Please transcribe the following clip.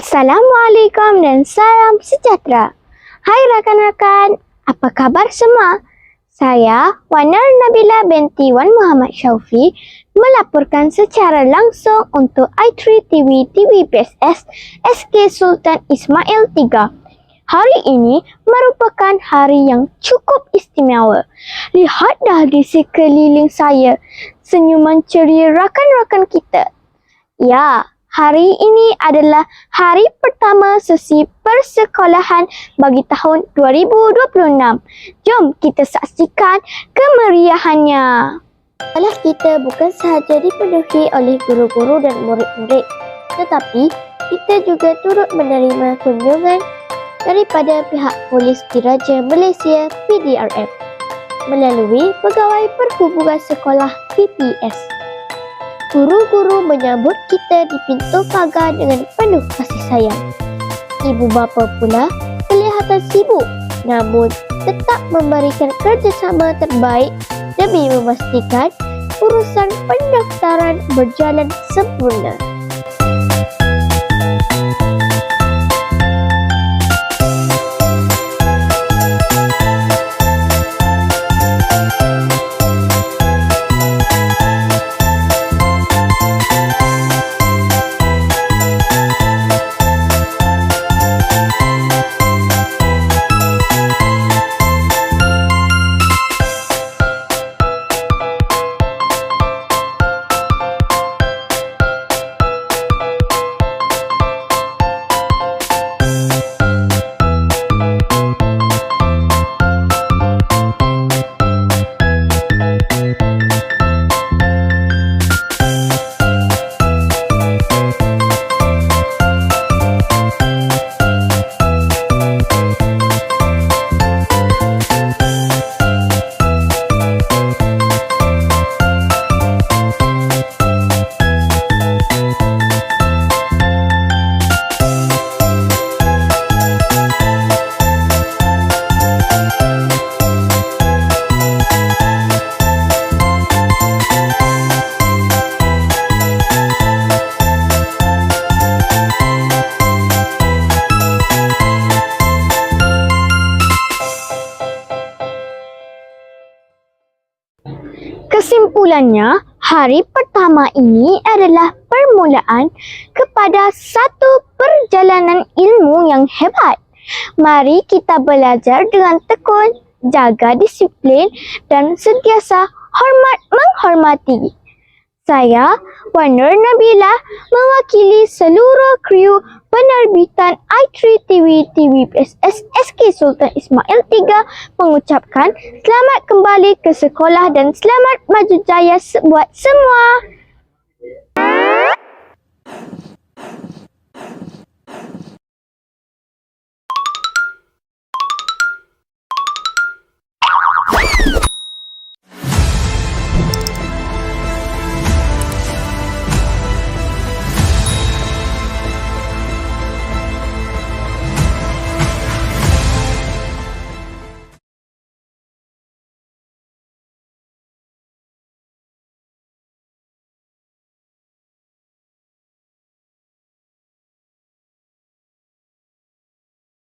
Assalamualaikum dan salam sejahtera. Hai rakan-rakan, apa kabar semua? Saya Wanar Nabila binti Wan Muhammad Syaufi melaporkan secara langsung untuk i3 TV TVPSS SK Sultan Ismail 3. Hari ini merupakan hari yang cukup istimewa. Lihat dah di sekeliling saya, senyuman ceria rakan-rakan kita. Ya, hari ini adalah hari pertama sesi persekolahan bagi tahun 2026. Jom kita saksikan kemeriahannya. Sekolah kita bukan sahaja dipenuhi oleh guru-guru dan murid-murid, tetapi kita juga turut menerima kunjungan daripada pihak Polis Diraja Malaysia PDRM melalui Pegawai Perhubungan Sekolah PPS. Guru-guru menyambut kita di pintu pagar dengan penuh kasih sayang. Ibu bapa pula kelihatan sibuk namun tetap memberikan kerjasama terbaik demi memastikan urusan pendaftaran berjalan sempurna. Kesimpulannya, hari pertama ini adalah permulaan kepada satu perjalanan ilmu yang hebat. Mari kita belajar dengan tekun, jaga disiplin dan sentiasa hormat menghormati. Saya, Wanar Nabila, mewakili seluruh kru penerbitan i3 TV TVPSS SK Sultan Ismail 3 mengucapkan selamat kembali ke sekolah dan selamat maju jaya buat semua.